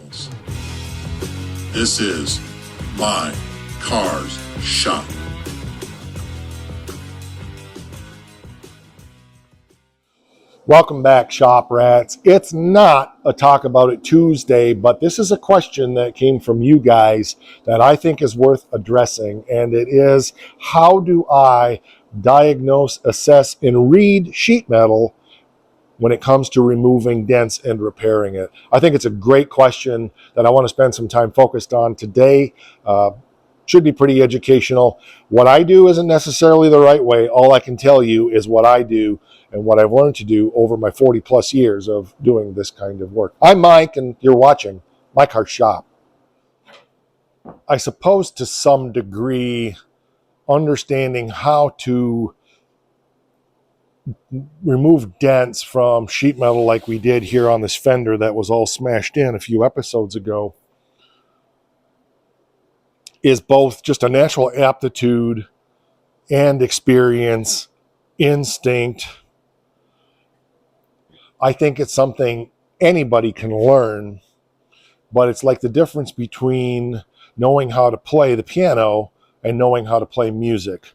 mechanicals. This is My Cars Shop. Welcome back, Shop Rats. It's not a Talk About It Tuesday, but this is a question that came from you guys that I think is worth addressing, and it is, how do I diagnose, assess, and read sheet metal when it comes to removing dents and repairing it? I think it's a great question that I want to spend some time focused on today. Should be pretty educational. What I do isn't necessarily the right way. All I can tell you is what I do and what I've learned to do over my 40 plus years of doing this kind of work. I'm Mike, and you're watching My Car Shop. I suppose to some degree, understanding how to remove dents from sheet metal like we did here on this fender that was all smashed in a few episodes ago is both just a natural aptitude and experience, instinct. I think it's something anybody can learn, but it's like the difference between knowing how to play the piano and knowing how to play music.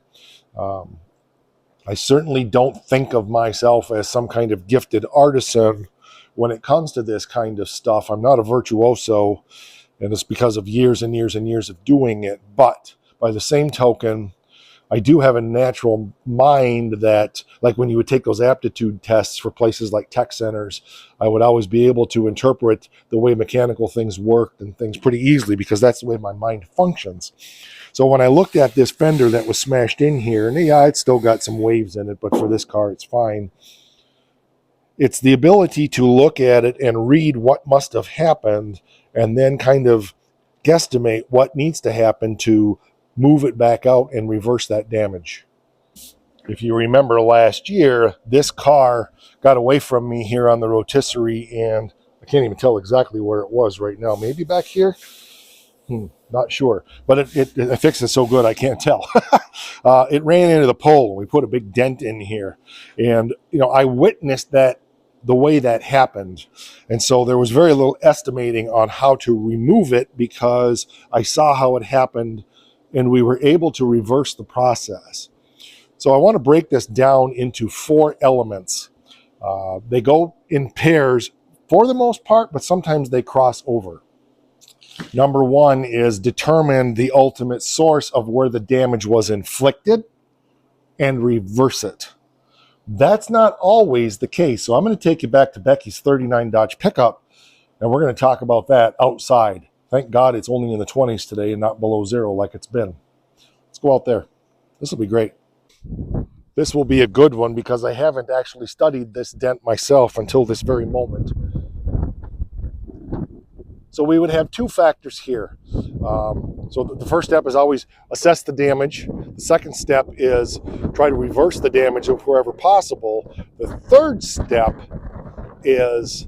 I certainly don't think of myself as some kind of gifted artisan when it comes to this kind of stuff. I'm not a virtuoso, and it's because of years and years and years of doing it. But by the same token, I do have a natural mind that, like when you would take those aptitude tests for places like tech centers, I would always be able to interpret the way mechanical things worked and things pretty easily because that's the way my mind functions. So when I looked at this fender that was smashed in here, and yeah, it's still got some waves in it, but for this car, it's fine. It's the ability to look at it and read what must have happened and then kind of guesstimate what needs to happen to move it back out and reverse that damage. If you remember last year, this car got away from me here on the rotisserie, and I can't even tell exactly where it was right now. Maybe back here? Not sure. But it fixed it so good I can't tell. It ran into the pole, and we put a big dent in here. And, I witnessed that the way that happened. And so there was very little estimating on how to remove it because I saw how it happened and we were able to reverse the process. So I want to break this down into 4 elements. They go in pairs for the most part, but sometimes they cross over. Number 1 is determine the ultimate source of where the damage was inflicted and reverse it. That's not always the case. So I'm going to take you back to Becky's 39 Dodge pickup, and we're going to talk about that outside. Thank God it's only in the 20s today and not below 0 like it's been. Let's go out there. This will be great. This will be a good one because I haven't actually studied this dent myself until this very moment. So we would have 2 factors here. So the first step is always assess the damage. The second step is try to reverse the damage wherever possible. The third step is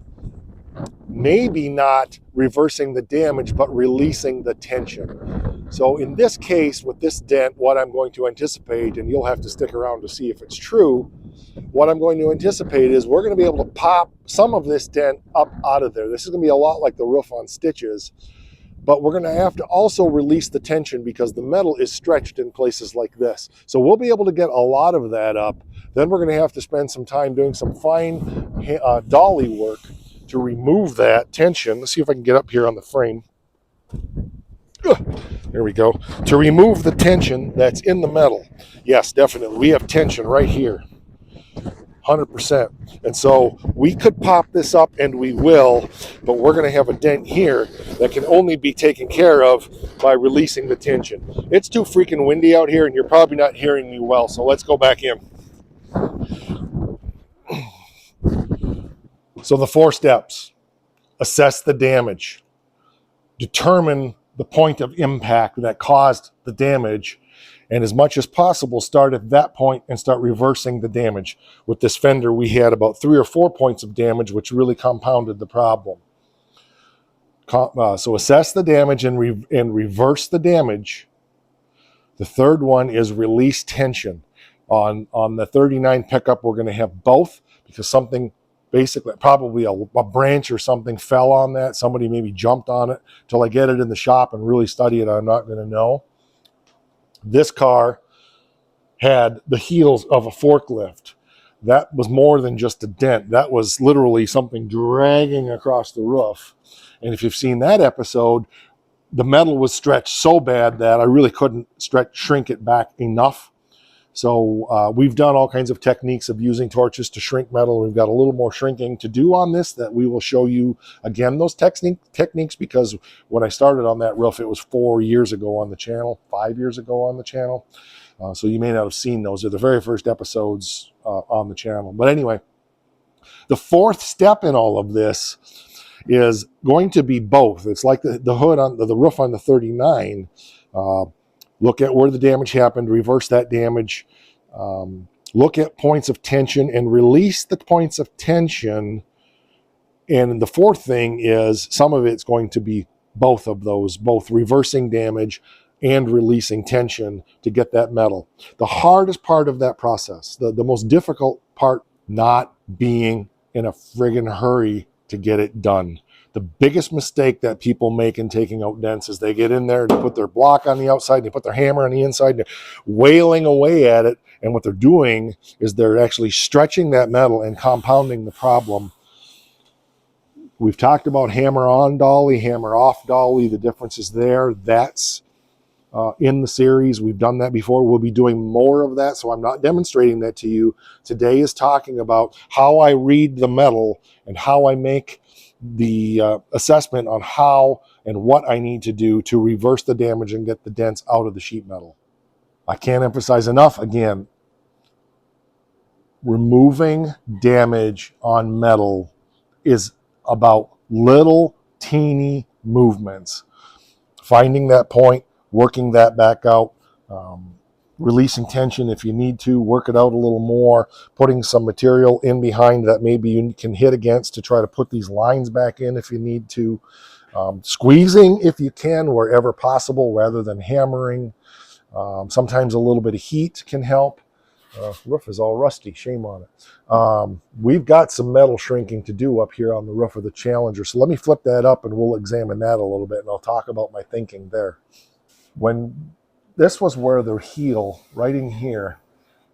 maybe not reversing the damage, but releasing the tension. So in this case, with this dent, what I'm going to anticipate, and you'll have to stick around to see if it's true, what I'm going to anticipate is we're going to be able to pop some of this dent up out of there. This is going to be a lot like the roof on stitches, but we're going to have to also release the tension because the metal is stretched in places like this. So we'll be able to get a lot of that up. Then we're going to have to spend some time doing some fine dolly work to remove that tension. Let's see if I can get up here on the frame. There we go. To remove the tension that's in the metal. Yes, definitely. We have tension right here. 100%. And so we could pop this up, and we will, but we're going to have a dent here that can only be taken care of by releasing the tension. It's too freaking windy out here, and you're probably not hearing me well, so let's go back in. So the 4 steps. Assess the damage. Determine the point of impact that caused the damage, and as much as possible, start at that point and start reversing the damage. With this fender, we had about 3 or 4 points of damage, which really compounded the problem. So assess the damage and reverse the damage. The third one is release tension. On the 39 pickup, we're going to have both because something basically probably a branch or something fell on that. Somebody maybe jumped on it. Till I get it in the shop and really study it, I'm not going to know. This car had the heels of a forklift. That was more than just a dent. That was literally something dragging across the roof. And if you've seen that episode, the metal was stretched so bad that I really couldn't shrink it back enough. So we've done all kinds of techniques of using torches to shrink metal. We've got a little more shrinking to do on this that we will show you again, those techniques, because when I started on that roof, it was 4 years ago on the channel, 5 years ago on the channel. So you may not have seen those. They're the very first episodes on the channel. But anyway, the fourth step in all of this is going to be both. It's like the hood on the roof on the 39. Look at where the damage happened, reverse that damage, look at points of tension and release the points of tension. And the fourth thing is some of it's going to be both of those, both reversing damage and releasing tension to get that metal. The hardest part of that process, the most difficult part, not being in a friggin' hurry to get it done. The biggest mistake that people make in taking out dents is they get in there and they put their block on the outside, and they put their hammer on the inside, and they're wailing away at it. And what they're doing is they're actually stretching that metal and compounding the problem. We've talked about hammer on dolly, hammer off dolly. The difference is there. That's in the series. We've done that before. We'll be doing more of that, so I'm not demonstrating that to you. Today is talking about how I read the metal and how I make the assessment on how and what I need to do to reverse the damage and get the dents out of the sheet metal. I can't emphasize enough, again, removing damage on metal is about little teeny movements. Finding that point, working that back out, releasing tension if you need to, work it out a little more, putting some material in behind that maybe you can hit against to try to put these lines back in if you need to, squeezing if you can wherever possible rather than hammering. Sometimes a little bit of heat can help. Roof is all rusty, shame on it. We've got some metal shrinking to do up here on the roof of the Challenger, so let me flip that up and we'll examine that a little bit, and I'll talk about my thinking there. When this was where the heel right in here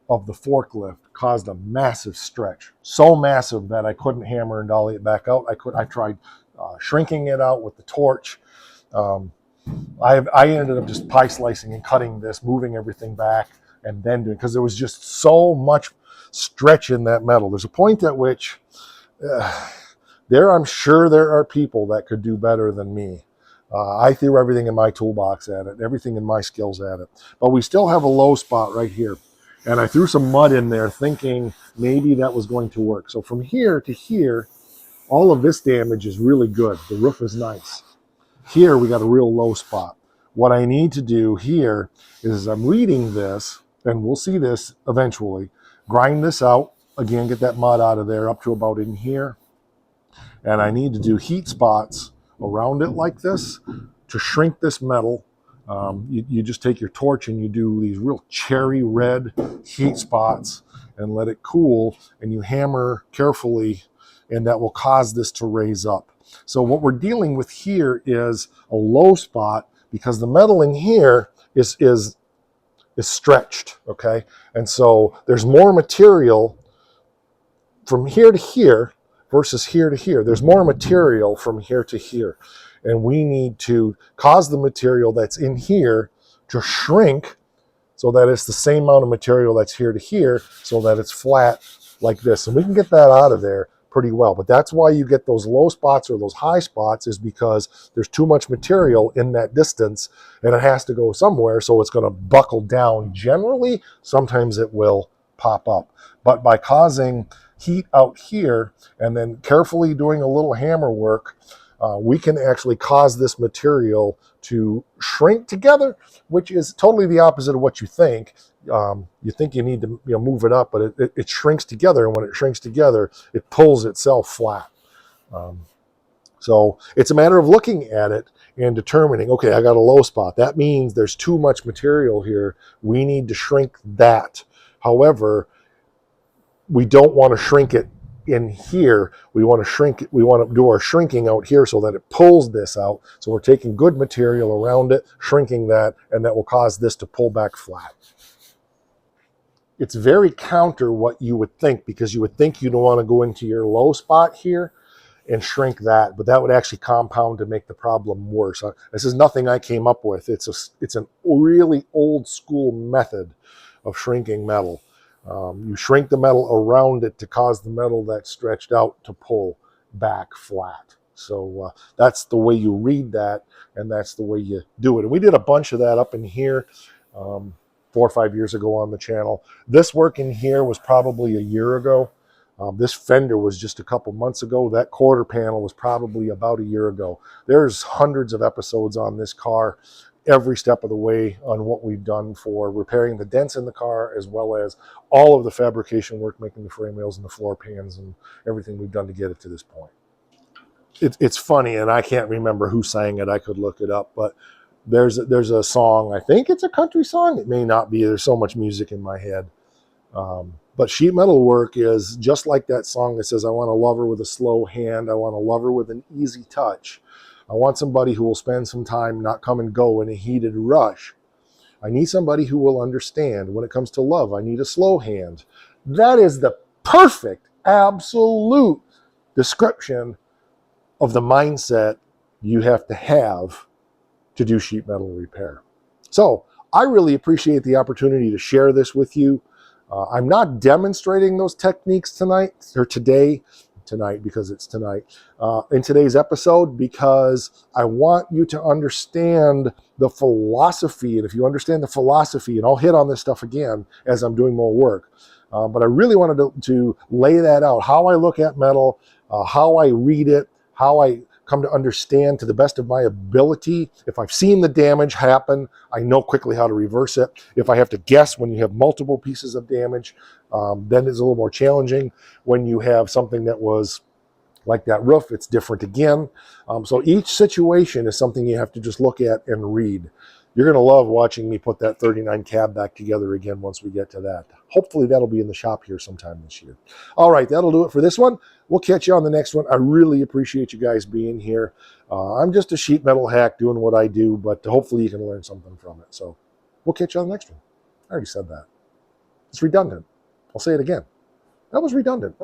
of the forklift caused a massive stretch, so massive that I couldn't hammer and dolly it back out. I tried shrinking it out with the torch. I ended up just pie slicing and cutting this, moving everything back, and then doing, because there was just so much stretch in that metal. There's a point at which I'm sure there are people that could do better than me. I threw everything in my toolbox at it, everything in my skills at it. But we still have a low spot right here. And I threw some mud in there thinking maybe that was going to work. So from here to here, all of this damage is really good. The roof is nice. Here we got a real low spot. What I need to do here is I'm reading this, and we'll see this eventually, grind this out, again, get that mud out of there up to about in here. And I need to do heat spots around it like this to shrink this metal. You just take your torch and you do these real cherry red heat spots and let it cool, and you hammer carefully, and that will cause this to raise up. So what we're dealing with here is a low spot because the metal in here is stretched, okay? And so there's more material from here to here versus here to here. There's more material from here to here. And we need to cause the material that's in here to shrink so that it's the same amount of material that's here to here, so that it's flat like this. And we can get that out of there pretty well. But that's why you get those low spots or those high spots, is because there's too much material in that distance and it has to go somewhere, so it's going to buckle down. Generally, sometimes it will pop up. But by causing heat out here and then carefully doing a little hammer work, we can actually cause this material to shrink together, which is totally the opposite of what you think. You think you need to move it up, but it shrinks together, and when it shrinks together, it pulls itself flat. So it's a matter of looking at it and determining, okay, I got a low spot. That means there's too much material here. We need to shrink that. However, we don't want to shrink it in here, we want to shrink, we want to do our shrinking out here so that it pulls this out. So we're taking good material around it, shrinking that, and that will cause this to pull back flat. It's very counter what you would think, because you would think you don't want to go into your low spot here and shrink that, but that would actually compound to make the problem worse. This is nothing I came up with. It's a really old school method of shrinking metal. You shrink the metal around it to cause the metal that's stretched out to pull back flat. So that's the way you read that, and that's the way you do it. And we did a bunch of that up in here 4 or 5 years ago on the channel. This work in here was probably a year ago. This fender was just a couple months ago. That quarter panel was probably about a year ago. There's hundreds of episodes on this car, every step of the way, on what we've done for repairing the dents in the car, as well as all of the fabrication work, making the frame rails and the floor pans and everything we've done to get it to this point. It's funny, and I can't remember who sang it. I could look it up, but there's a song. I think it's a country song. It may not be. There's so much music in my head. But sheet metal work is just like that song that says, I want a lover with a slow hand. I want a lover with an easy touch. I want somebody who will spend some time, not come and go in a heated rush. I need somebody who will understand. When it comes to love, I need a slow hand. That is the perfect, absolute description of the mindset you have to do sheet metal repair. So I really appreciate the opportunity to share this with you. I'm not demonstrating those techniques tonight because it's tonight, in today's episode, because I want you to understand the philosophy. And if you understand the philosophy, and I'll hit on this stuff again as I'm doing more work, but I really wanted to lay that out, how I look at metal, how I read it, how I come to understand to the best of my ability. If I've seen the damage happen, I know quickly how to reverse it. If I have to guess when you have multiple pieces of damage, then it's a little more challenging. When you have something that was like that roof, it's different again. So each situation is something you have to just look at and read. You're going to love watching me put that 39 cab back together again once we get to that. Hopefully that'll be in the shop here sometime this year. All right, that'll do it for this one. We'll catch you on the next one. I really appreciate you guys being here. I'm just a sheet metal hack doing what I do, but hopefully you can learn something from it. So we'll catch you on the next one. I already said that. It's redundant. I'll say it again. That was redundant.